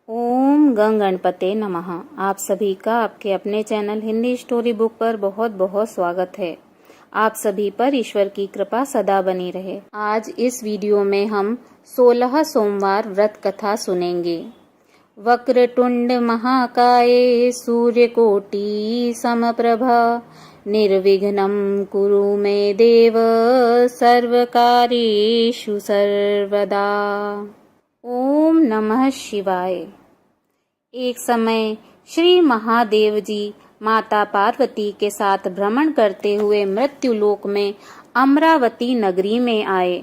ओम गंग गणपते नमः। आप सभी का आपके अपने चैनल हिंदी स्टोरी बुक पर बहुत बहुत स्वागत है। आप सभी पर ईश्वर की कृपा सदा बनी रहे। आज इस वीडियो में हम 16 सोमवार व्रत कथा सुनेंगे। वक्रतुंड महाकाये सूर्यकोटि समप्रभा निर्विघ्नं कुरु मे देव सर्वकार्येषु सर्वदा। ओम नमः शिवाय। एक समय श्री महादेव जी माता पार्वती के साथ भ्रमण करते हुए मृत्युलोक में अमरावती नगरी में आए।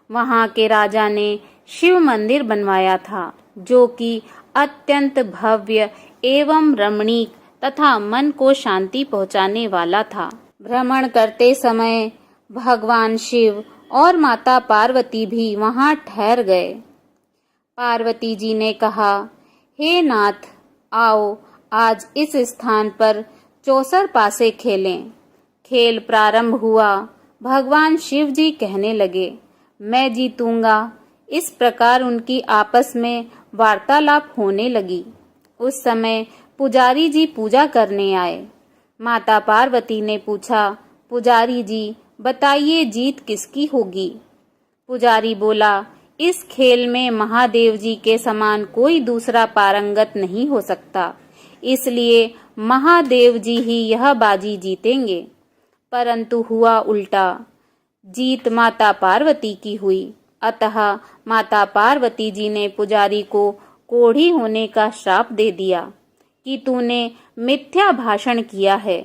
वहां के राजा ने शिव मंदिर बनवाया था, जो कि अत्यंत भव्य एवं रमणीक तथा मन को शांति पहुंचाने वाला था। भ्रमण करते समय भगवान शिव और माता पार्वती भी वहां ठहर गए। पार्वती जी ने कहा, हे नाथ, आओ आज इस स्थान पर चौसर पासे खेलें। खेल प्रारंभ हुआ। भगवान शिव जी कहने लगे, मैं जीतूंगा। इस प्रकार उनकी आपस में वार्तालाप होने लगी। उस समय पुजारी जी पूजा करने आए। माता पार्वती ने पूछा, पुजारी जी बताइए जीत किसकी होगी? पुजारी बोला, इस खेल में महादेव जी के समान कोई दूसरा पारंगत नहीं हो सकता, इसलिए महादेव जी ही यह बाजी जीतेंगे। परंतु हुआ उल्टा। जीत माता पार्वती की हुई। अतः माता पार्वती जी ने पुजारी को कोढ़ी होने का श्राप दे दिया कि तूने मिथ्या भाषण किया है।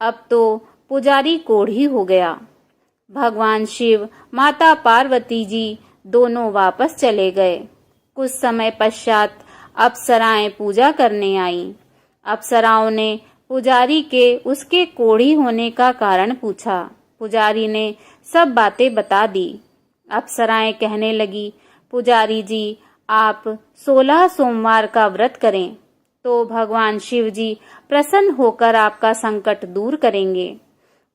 अब तो पुजारी कोढ़ी हो गया। भगवान शिव माता पार्वती जी दोनों वापस चले गए। कुछ समय पश्चात अप्सराएं पूजा करने आईं। अप्सराओं ने पुजारी के उसके कोढ़ी होने का कारण पूछा। पुजारी ने सब बातें बता दी। अप्सराएं कहने लगी, पुजारी जी आप 16 सोमवार का व्रत करें तो भगवान शिव जी प्रसन्न होकर आपका संकट दूर करेंगे।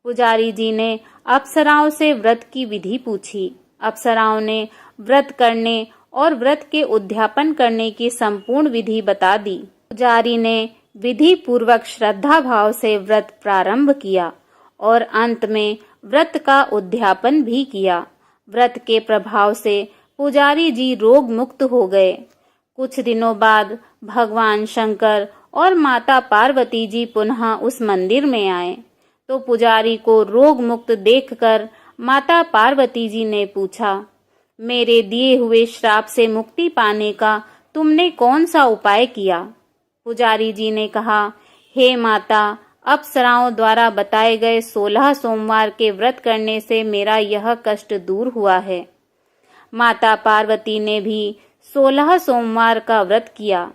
पुजारी जी ने अप्सराओं से व्रत की विधि पूछी। अप्सराओं ने व्रत करने और व्रत के उद्यापन करने की संपूर्ण विधि बता दी। पुजारी ने विधि पूर्वक श्रद्धा भाव से व्रत प्रारंभ किया और अंत में व्रत का उद्यापन भी किया। व्रत के प्रभाव से पुजारी जी रोग मुक्त हो गए। कुछ दिनों बाद भगवान शंकर और माता पार्वती जी पुनः उस मंदिर में आए तो पुजारी को रोग मुक्त देखकर माता पार्वती जी ने पूछा, मेरे दिए हुए श्राप से मुक्ति पाने का तुमने कौन सा उपाय किया? पुजारी जी ने कहा, हे माता, अप्सराओं द्वारा बताए गए 16 सोमवार के व्रत करने से मेरा यह कष्ट दूर हुआ है। माता पार्वती ने भी 16 सोमवार का व्रत किया,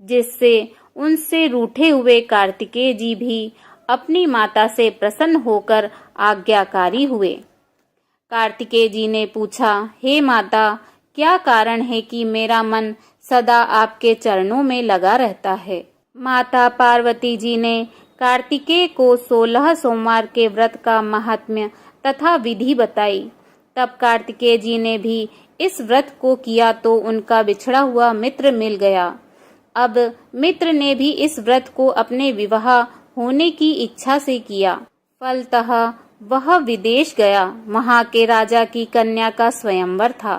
जिससे उनसे रूठे हुए कार्तिकेय जी भी अपनी माता से प्रसन्न होकर आज्ञाकारी हुए। कार्तिकेय जी ने पूछा, हे माता, क्या कारण है कि मेरा मन सदा आपके चरणों में लगा रहता है? माता पार्वती जी ने कार्तिकेय को 16 सोमवार के व्रत का महात्म्य तथा विधि बताई। तब कार्तिकेय जी ने भी इस व्रत को किया तो उनका बिछड़ा हुआ मित्र मिल गया। अब मित्र ने भी इस व्रत को अपने विवाह होने की इच्छा से किया। फलतः वह विदेश गया। वहां के राजा की कन्या का स्वयंवर था।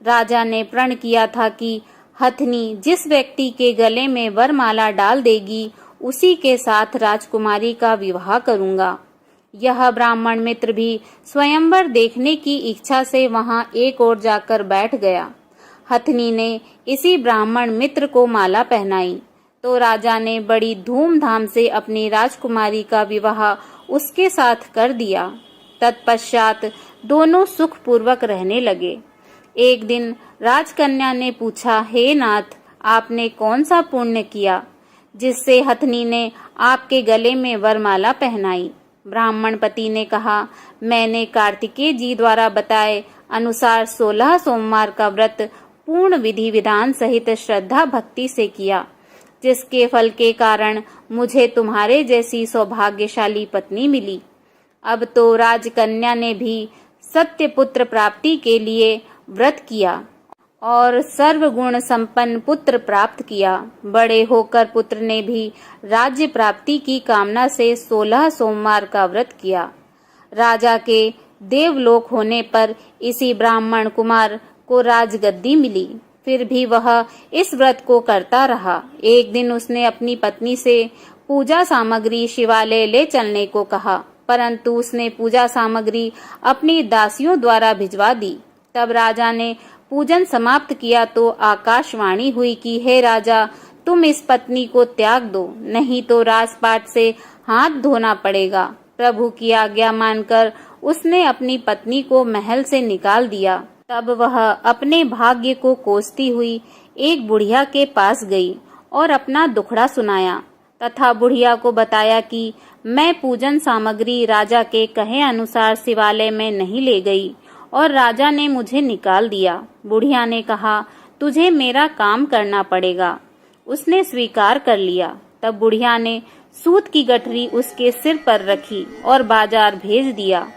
राजा ने प्रण किया था कि हथनी जिस व्यक्ति के गले में वरमाला डाल देगी उसी के साथ राजकुमारी का विवाह करूंगा। यह ब्राह्मण मित्र भी स्वयंवर देखने की इच्छा से वहां एक ओर जाकर बैठ गया। हथनी ने इसी ब्राह्मण मित्र को माला पहनाई तो राजा ने बड़ी धूमधाम से अपनी राजकुमारी का विवाह उसके साथ कर दिया। तत्पश्चात दोनों सुखपूर्वक रहने लगे। एक दिन राजकन्या ने पूछा, हे नाथ, आपने कौन सा पुण्य किया जिससे हथनी ने आपके गले में वरमाला पहनाई? ब्राह्मण पति ने कहा, मैंने कार्तिकेय जी द्वारा बताए अनुसार 16 सोमवार का व्रत पूर्ण विधि विधान सहित श्रद्धा भक्ति से किया, जिसके फल के कारण मुझे तुम्हारे जैसी सौभाग्यशाली पत्नी मिली। अब तो राजकन्या ने भी सत्य पुत्र प्राप्ति के लिए व्रत किया और सर्वगुण संपन्न पुत्र प्राप्त किया। बड़े होकर पुत्र ने भी राज्य प्राप्ति की कामना से 16 सोमवार का व्रत किया। राजा के देवलोक होने पर इसी ब्राह्मण कुमार को राजगद्दी मिली। फिर भी वह इस व्रत को करता रहा। एक दिन उसने अपनी पत्नी से पूजा सामग्री शिवालय ले चलने को कहा, परंतु उसने पूजा सामग्री अपनी दासियों द्वारा भिजवा दी। तब राजा ने पूजन समाप्त किया तो आकाशवाणी हुई कि हे राजा, तुम इस पत्नी को त्याग दो, नहीं तो राजपाट से हाथ धोना पड़ेगा। प्रभु की आज्ञा मानकर उसने अपनी पत्नी को महल से निकाल दिया। तब वह अपने भाग्य को कोसती हुई एक बुढ़िया के पास गई और अपना दुखड़ा सुनाया तथा बुढ़िया को बताया कि मैं पूजन सामग्री राजा के कहे अनुसार शिवालय में नहीं ले गई और राजा ने मुझे निकाल दिया। बुढ़िया ने कहा, तुझे मेरा काम करना पड़ेगा। उसने स्वीकार कर लिया। तब बुढ़िया ने सूत की गठरी उसके सिर पर रखी और बाजार भेज दिया।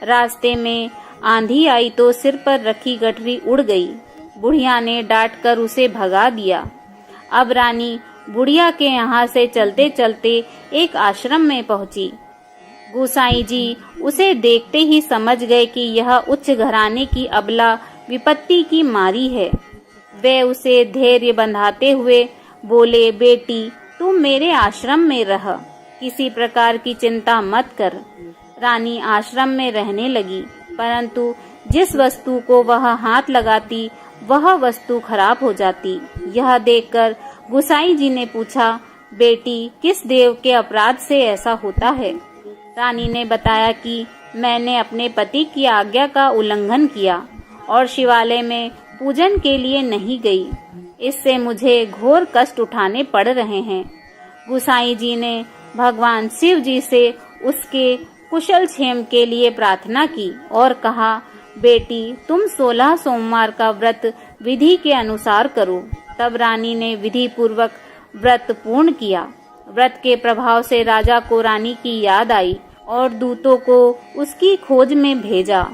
रास्ते में आंधी आई तो सिर पर रखी गठरी उड़ गई। बुढ़िया ने डांट कर उसे भगा दिया। अब रानी बुढ़िया के यहाँ से चलते चलते एक आश्रम में पहुंची। गोसाई जी उसे देखते ही समझ गए कि यह उच्च घराने की अबला विपत्ति की मारी है। वे उसे धैर्य बंधाते हुए बोले, बेटी तुम मेरे आश्रम में रह, किसी प्रकार की चिंता मत कर। रानी आश्रम में रहने लगी, परंतु जिस वस्तु को वह हाथ लगाती वह वस्तु खराब हो जाती। यह देखकर गोसाई जी ने पूछा, बेटी किस देव के अपराध से ऐसा होता है? रानी ने बताया कि मैंने अपने पति की आज्ञा का उल्लंघन किया और शिवालय में पूजन के लिए नहीं गई। इससे मुझे घोर कष्ट उठाने पड़ रहे हैं। गोसाई जी ने भगवान शिव जी से उसके कुशल क्षेम के लिए प्रार्थना की और कहा, बेटी तुम 16 सोमवार का व्रत विधि के अनुसार करो। तब रानी ने विधि पूर्वक व्रत पूर्ण किया। व्रत के प्रभाव से राजा को रानी की याद आई और दूतों को उसकी खोज में भेजा।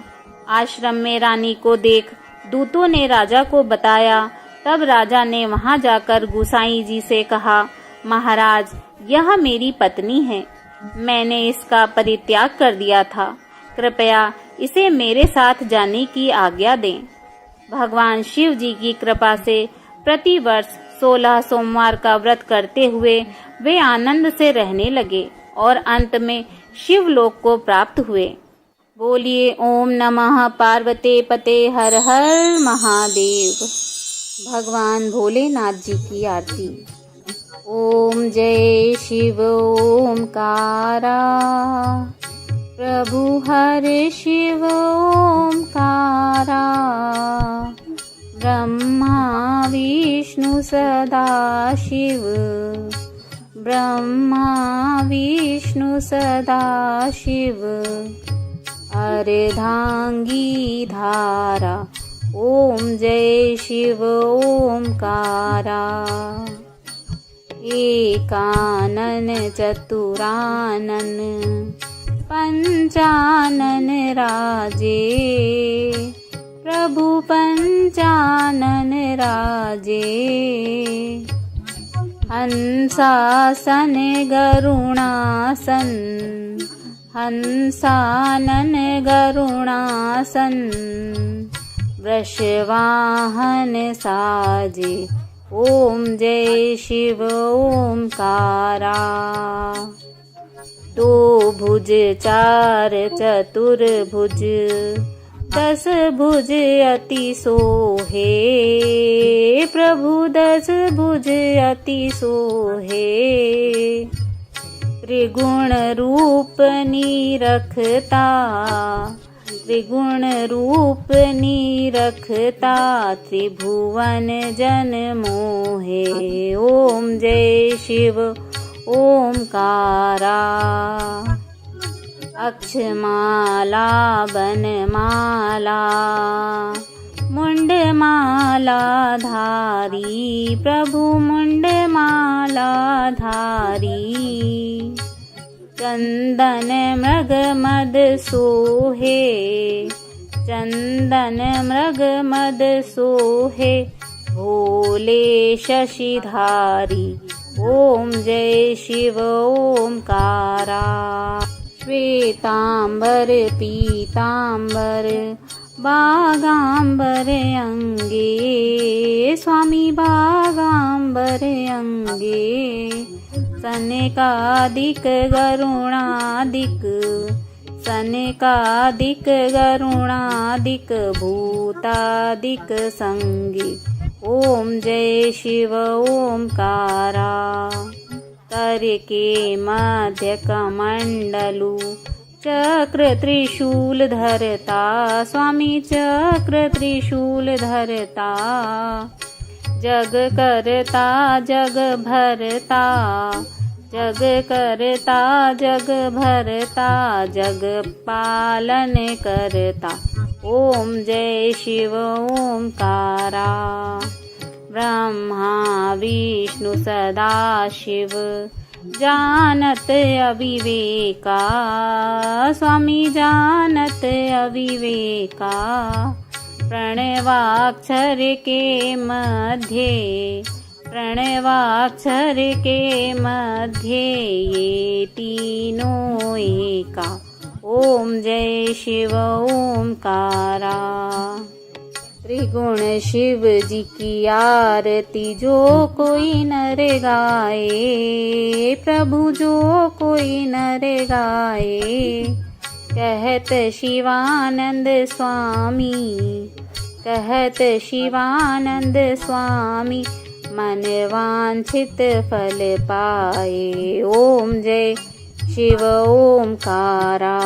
आश्रम में रानी को देख दूतों ने राजा को बताया। तब राजा ने वहां जाकर गोसाई जी से कहा, महाराज यह मेरी पत्नी है, मैंने इसका परित्याग कर दिया था, कृपया इसे मेरे साथ जाने की आज्ञा दें। भगवान शिव जी की कृपा से प्रतिवर्ष 16 सोमवार का व्रत करते हुए वे आनंद से रहने लगे और अंत में शिवलोक को प्राप्त हुए। बोलिए ओम नमः पार्वते पते हर हर महादेव। भगवान भोलेनाथ जी की आरती। ओम जय शिव ओमकारा, प्रभु हर शिव ओमकारा, ब्रह्मा विष्णु सदा शिव, ब्रह्मा विष्णु सदा शिव, अर्धांगी धारा, ओम जय शिव ओमकारा, एकानन चतुरानन पंचानन राजे, प्रभु पंचानन राजे, हंसासन गरुणासन, हंसानन गरुणासन, वृषवाहन साजे, ओम जय शिव ओमकारा, दो भुज चार चतुर्भुज, 10 भुज अति सोहे, प्रभु 10 भुज अति सोहे, त्रिगुण रूप निरखता, त्रिगुण रूप निरखता, त्रिभुवन जन मोहे, ओम जय शिव ओमकारा, अक्षमाला बनमाला, मुंडमाला धारी, प्रभु मुंडमाला धारी, चंदन मृग मद सोहे, चंदन मृग मद सोहे भोले शशिधारी। ओम जय शिव ओमकारा। श्वेतांबर पीतांबर बागांबर अंगे स्वामी बागांबर अंगे। सनकादिक गरुणादिक सनकादिक गरुणादिक भूतादिक संगी। ओम जय शिव ओमकारा। कर के मध्य कमंडलु चक्र त्रिशूल धरता स्वामी चक्र त्रिशूल धरता। जग करता जग भरता जग करता जग भरता जग पालन करता। ओम जय शिव ओमकारा। ब्रह्मा विष्णु सदा शिव जानत अविवेका स्वामी जानत अविवेका। प्रणवाक्षर के मध्य प्रणवाक्षर के मध्य ये तीनों एका। ओम जय शिव ओमकारा। त्रिगुण शिव जी की आरती जो कोई नर गाए प्रभु जो कोई नर गाए। कहत शिवानंद स्वामी कहत शिवानंद स्वामी मन वांछित फल पाए। ओम जय शिव ओमकारा।